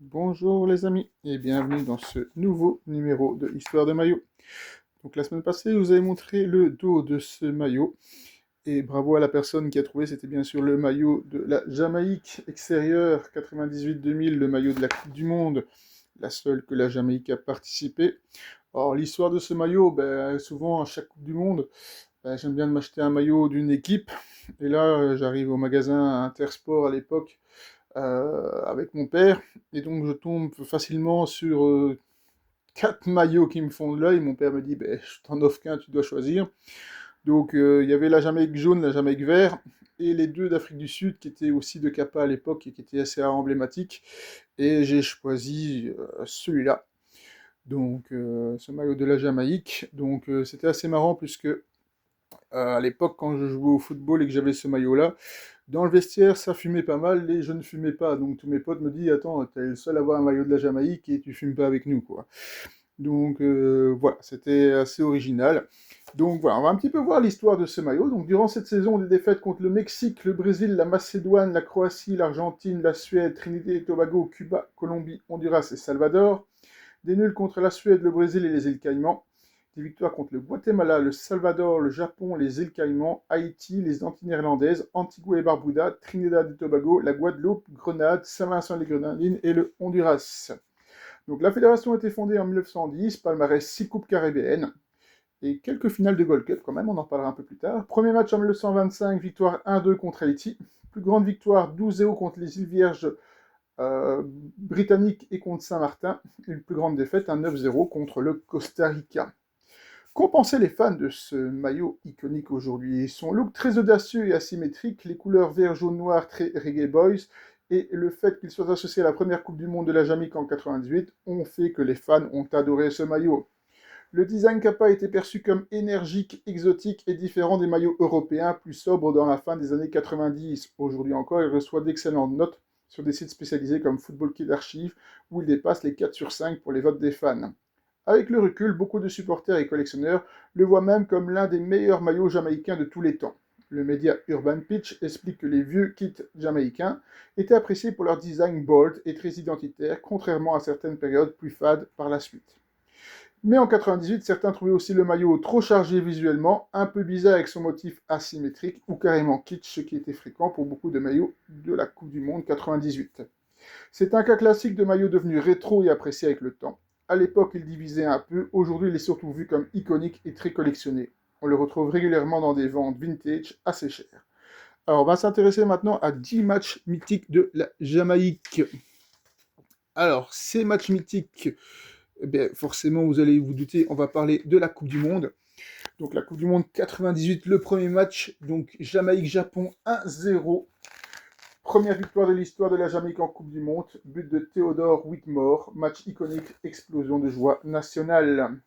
Bonjour les amis et bienvenue dans ce nouveau numéro de Histoire de maillot. Donc la semaine passée, je vous avez montré le dos de ce maillot et bravo à la personne qui a trouvé, c'était bien sûr le maillot de la Jamaïque extérieure 98-2000, le maillot de la Coupe du Monde, la seule que la Jamaïque a participé. Alors l'histoire de ce maillot, souvent à chaque Coupe du Monde, j'aime bien de m'acheter un maillot d'une équipe et là j'arrive au magasin Intersport à l'époque avec mon père, et donc je tombe facilement sur 4 maillots qui me font de l'œil. Mon père me dit, ben, je t'en offre qu'un, tu dois choisir. Donc il y avait la Jamaïque jaune, la Jamaïque vert, et les deux d'Afrique du Sud qui étaient aussi de Kappa à l'époque et qui étaient assez emblématiques. Et j'ai choisi celui-là, donc ce maillot de la Jamaïque. Donc c'était assez marrant puisque à l'époque, quand je jouais au football et que j'avais ce maillot-là, dans le vestiaire, ça fumait pas mal et je ne fumais pas. Donc tous mes potes me disent, attends, t'es le seul à avoir un maillot de la Jamaïque et tu fumes pas avec nous, quoi. Donc voilà, c'était assez original. Donc voilà, on va un petit peu voir l'histoire de ce maillot. Donc durant cette saison, des défaites contre le Mexique, le Brésil, la Macédoine, la Croatie, l'Argentine, la Suède, Trinité et Tobago, Cuba, Colombie, Honduras et Salvador. Des nuls contre la Suède, le Brésil et les îles Caïmans. Des victoires contre le Guatemala, le Salvador, le Japon, les îles Caïmans, Haïti, les Antilles néerlandaises, Antigua et Barbuda, Trinidad et Tobago, la Guadeloupe, Grenade, Saint-Vincent et les Grenadines et le Honduras. Donc la fédération a été fondée en 1910, palmarès 6 coupes caribéennes et quelques finales de Gold Cup quand même, on en parlera un peu plus tard. Premier match en 1925, victoire 1-2 contre Haïti. Plus grande victoire 12-0 contre les îles Vierges britanniques et contre Saint-Martin. Une plus grande défaite, un 9-0 contre le Costa Rica. Qu'ont pensé les fans de ce maillot iconique aujourd'hui? Son look très audacieux et asymétrique, les couleurs vert, jaune, noir très reggae boys, et le fait qu'il soit associé à la première Coupe du Monde de la Jamaïque en 98 ont fait que les fans ont adoré ce maillot. Le design Kappa était perçu comme énergique, exotique et différent des maillots européens plus sobres dans la fin des années 90. Aujourd'hui encore, il reçoit d'excellentes notes sur des sites spécialisés comme Football Kid Archive, où il dépasse les 4 sur 5 pour les votes des fans. Avec le recul, beaucoup de supporters et collectionneurs le voient même comme l'un des meilleurs maillots jamaïcains de tous les temps. Le média Urban Pitch explique que les vieux kits jamaïcains étaient appréciés pour leur design bold et très identitaire, contrairement à certaines périodes plus fades par la suite. Mais en 98, certains trouvaient aussi le maillot trop chargé visuellement, un peu bizarre avec son motif asymétrique, ou carrément kitsch, ce qui était fréquent pour beaucoup de maillots de la Coupe du Monde 98. C'est un cas classique de maillot devenu rétro et apprécié avec le temps. À l'époque, il divisait un peu, aujourd'hui il est surtout vu comme iconique et très collectionné. On le retrouve régulièrement dans des ventes vintage assez chères. Alors on va s'intéresser maintenant à 10 matchs mythiques de la Jamaïque. Alors, ces matchs mythiques, eh bien, forcément, vous allez vous douter, on va parler de la Coupe du Monde. Donc, la Coupe du Monde 98, le premier match, donc Jamaïque-Japon 1-0. Première victoire de l'histoire de la Jamaïque en Coupe du Monde. But de Theodore Whitmore. Match iconique, explosion de joie nationale.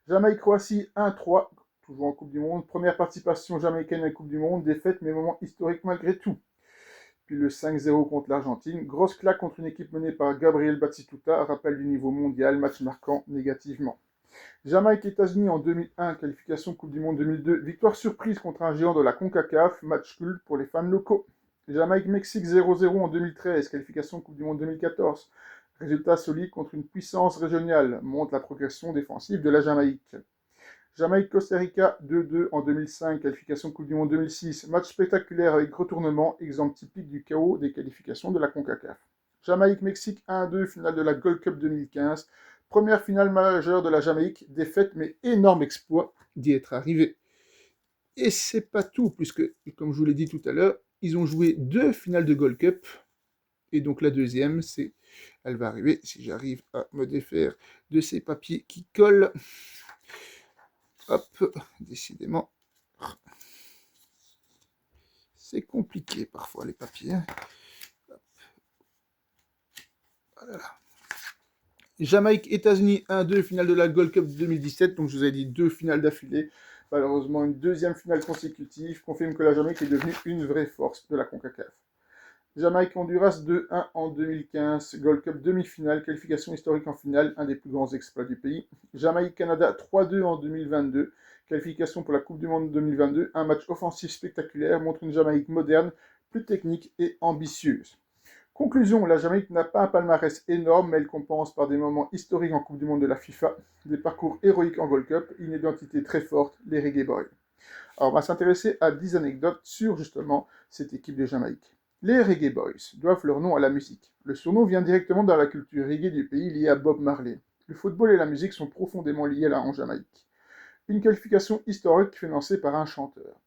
Jamaïque-Croatie 1-3, toujours en Coupe du Monde. Première participation jamaïcaine à la Coupe du Monde. Défaite, mais moment historique malgré tout. Puis le 5-0 contre l'Argentine. Grosse claque contre une équipe menée par Gabriel Batistuta, rappel du niveau mondial, match marquant négativement. Jamaïque-États-Unis en 2001, qualification Coupe du Monde 2002, victoire surprise contre un géant de la CONCACAF, match culte pour les fans locaux. Jamaïque-Mexique 0-0 en 2013, qualification Coupe du Monde 2014, résultat solide contre une puissance régionale, montre la progression défensive de la Jamaïque. Jamaïque-Costa Rica 2-2 en 2005, qualification Coupe du Monde 2006, match spectaculaire avec retournement, exemple typique du chaos des qualifications de la CONCACAF. Jamaïque-Mexique 1-2, finale de la Gold Cup 2015, première finale majeure de la Jamaïque, défaite mais énorme exploit d'y être arrivé. Et c'est pas tout, puisque, comme je vous l'ai dit tout à l'heure, ils ont joué 2 finales de Gold Cup, et donc la deuxième, elle va arriver, si j'arrive à me défaire de ces papiers qui collent. Hop, décidément, c'est compliqué parfois les papiers. Voilà. Jamaïque, États-Unis 1-2, finale de la Gold Cup 2017. Donc je vous ai dit 2 finales d'affilée. Malheureusement, une deuxième finale consécutive confirme que la Jamaïque est devenue une vraie force de la CONCACAF. Jamaïque-Honduras 2-1 en 2015, Gold Cup demi-finale, qualification historique en finale, un des plus grands exploits du pays. Jamaïque-Canada 3-2 en 2022, qualification pour la Coupe du Monde 2022, un match offensif spectaculaire, montre une Jamaïque moderne, plus technique et ambitieuse. Conclusion, la Jamaïque n'a pas un palmarès énorme, mais elle compense par des moments historiques en Coupe du Monde de la FIFA, des parcours héroïques en Gold Cup, une identité très forte, les Reggae Boys. Alors on va s'intéresser à 10 anecdotes sur justement cette équipe de Jamaïque. Les Reggae Boys doivent leur nom à la musique. Le surnom vient directement dans la culture reggae du pays liée à Bob Marley. Le football et la musique sont profondément liés là en Jamaïque. Une qualification historique financée par un chanteur.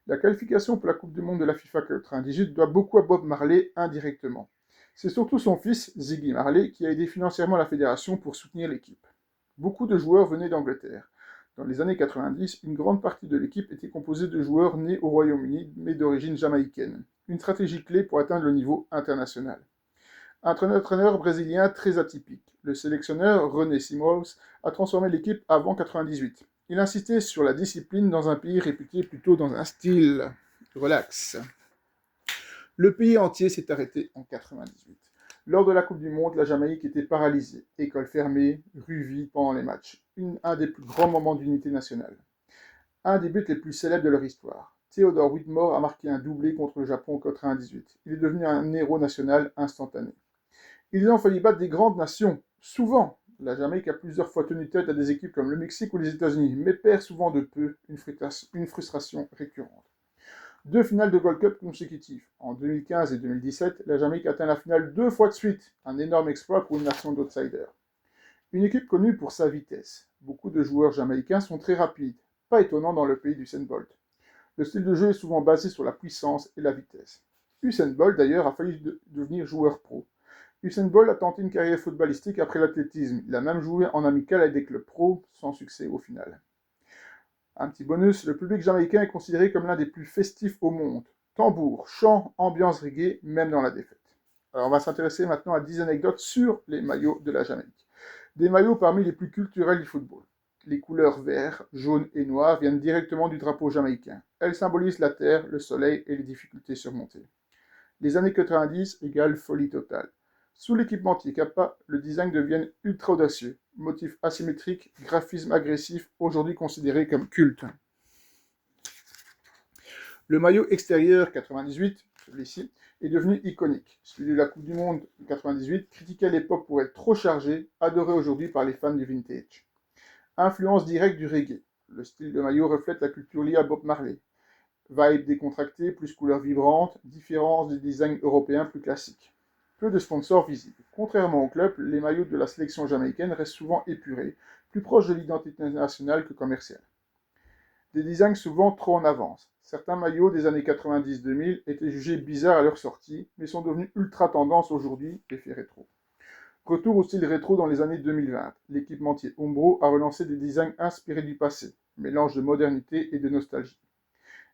La qualification pour la Coupe du Monde de la FIFA 98 doit beaucoup à Bob Marley indirectement. C'est surtout son fils, Ziggy Marley, qui a aidé financièrement la fédération pour soutenir l'équipe. Beaucoup de joueurs venaient d'Angleterre. Dans les années 90, une grande partie de l'équipe était composée de joueurs nés au Royaume-Uni mais d'origine jamaïcaine. Une stratégie clé pour atteindre le niveau international. Un entraîneur brésilien très atypique. Le sélectionneur René Simões a transformé l'équipe avant 98. Il insistait sur la discipline dans un pays réputé plutôt dans un style relax. Le pays entier s'est arrêté en 98. Lors de la Coupe du Monde, la Jamaïque était paralysée. École fermée, rue vide pendant les matchs. Un des plus grands moments d'unité nationale. Un des buts les plus célèbres de leur histoire. Theodore Whitmore a marqué un doublé contre le Japon en 98. Il est devenu un héros national instantané. Ils ont failli battre des grandes nations, souvent. La Jamaïque a plusieurs fois tenu tête à des équipes comme le Mexique ou les États-Unis, mais perd souvent de peu, une frustration récurrente. 2 finales de Gold Cup consécutives. En 2015 et 2017, la Jamaïque atteint la finale 2 fois de suite, un énorme exploit pour une nation d'outsiders. Une équipe connue pour sa vitesse. Beaucoup de joueurs jamaïcains sont très rapides, pas étonnant dans le pays d'Usain Bolt. Le style de jeu est souvent basé sur la puissance et la vitesse. Usain Bolt d'ailleurs a failli devenir joueur pro. Usain Bolt a tenté une carrière footballistique après l'athlétisme. Il a même joué en amical avec des clubs pro, sans succès au final. Un petit bonus, le public jamaïcain est considéré comme l'un des plus festifs au monde. Tambour, chant, ambiance reggae, même dans la défaite. Alors on va s'intéresser maintenant à 10 anecdotes sur les maillots de la Jamaïque. Des maillots parmi les plus culturels du football. Les couleurs vert, jaune et noir viennent directement du drapeau jamaïcain. Elles symbolisent la terre, le soleil et les difficultés surmontées. Les années 90 égale folie totale. Sous l'équipementier Kappa, le design devient ultra audacieux. Motifs asymétriques, graphisme agressif, aujourd'hui considéré comme culte. Le maillot extérieur 98, celui-ci, est devenu iconique. Celui de la Coupe du Monde 98, critiqué à l'époque pour être trop chargé, adoré aujourd'hui par les fans du vintage. Influence directe du reggae. Le style de maillot reflète la culture liée à Bob Marley. Vibe décontracté, plus couleurs vibrantes, différence des designs européens plus classiques. Peu de sponsors visibles. Contrairement au club, les maillots de la sélection jamaïcaine restent souvent épurés, plus proches de l'identité nationale que commerciale. Des designs souvent trop en avance. Certains maillots des années 90-2000 étaient jugés bizarres à leur sortie, mais sont devenus ultra tendance aujourd'hui, effet rétro. Retour au style rétro dans les années 2020. L'équipementier Umbro a relancé des designs inspirés du passé, mélange de modernité et de nostalgie.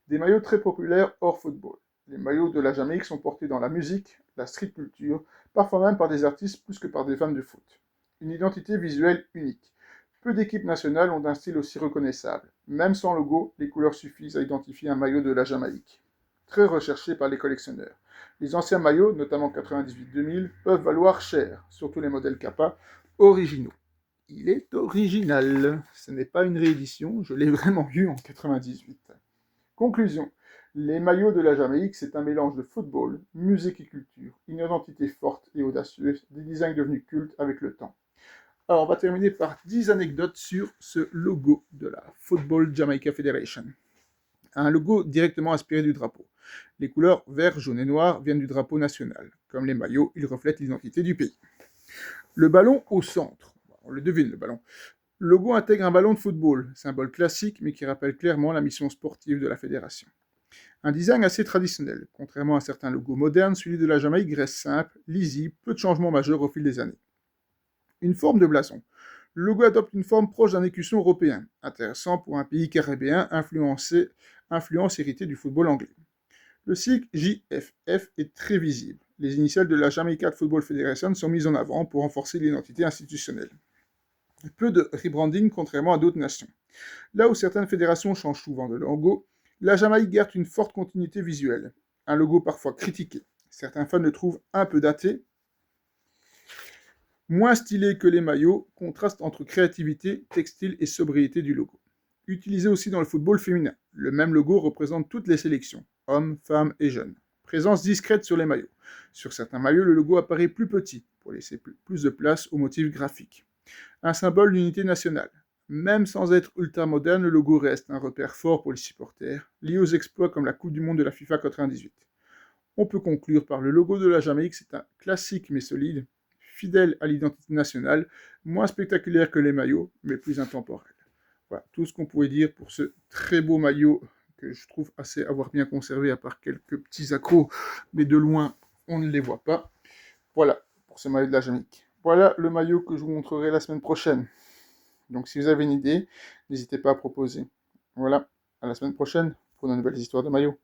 Des maillots très populaires hors football. Les maillots de la Jamaïque sont portés dans la musique, la street culture, parfois même par des artistes plus que par des fans de foot. Une identité visuelle unique. Peu d'équipes nationales ont un style aussi reconnaissable. Même sans logo, les couleurs suffisent à identifier un maillot de la Jamaïque. Très recherché par les collectionneurs. Les anciens maillots, notamment 98-2000, peuvent valoir cher, surtout les modèles Kappa, originaux. Il est original. Ce n'est pas une réédition, je l'ai vraiment eu en 98. Conclusion. Les maillots de la Jamaïque, c'est un mélange de football, musique et culture, une identité forte et audacieuse, des designs devenus cultes avec le temps. Alors, on va terminer par 10 anecdotes sur ce logo de la Football Jamaica Federation. Un logo directement inspiré du drapeau. Les couleurs vert, jaune et noir viennent du drapeau national. Comme les maillots, ils reflètent l'identité du pays. Le ballon au centre. On le devine, le ballon. Le logo intègre un ballon de football, symbole classique mais qui rappelle clairement la mission sportive de la fédération. Un design assez traditionnel, contrairement à certains logos modernes, celui de la Jamaïque reste simple, lisible, peu de changements majeurs au fil des années. Une forme de blason. Le logo adopte une forme proche d'un écusson européen, intéressant pour un pays caribéen influence héritée du football anglais. Le sigle JFF est très visible. Les initiales de la Jamaica Football Federation sont mises en avant pour renforcer l'identité institutionnelle. Peu de rebranding contrairement à d'autres nations. Là où certaines fédérations changent souvent de logo, la Jamaïque garde une forte continuité visuelle. Un logo parfois critiqué. Certains fans le trouvent un peu daté. Moins stylé que les maillots, contraste entre créativité, textile et sobriété du logo. Utilisé aussi dans le football féminin. Le même logo représente toutes les sélections, hommes, femmes et jeunes. présence discrète sur les maillots. Sur certains maillots, le logo apparaît plus petit, pour laisser plus de place aux motifs graphiques. Un symbole d'unité nationale. Même sans être ultra moderne, le logo reste un repère fort pour les supporters, lié aux exploits comme la Coupe du Monde de la FIFA 98. On peut conclure par le logo de la Jamaïque, c'est un classique mais solide, fidèle à l'identité nationale, moins spectaculaire que les maillots, mais plus intemporel. Voilà, tout ce qu'on pouvait dire pour ce très beau maillot que je trouve assez avoir bien conservé, à part quelques petits accros, mais de loin, on ne les voit pas. Voilà, pour ce maillot de la Jamaïque. Voilà le maillot que je vous montrerai la semaine prochaine. Donc si vous avez une idée, n'hésitez pas à proposer. Voilà, à la semaine prochaine pour de nouvelles histoires de maillots.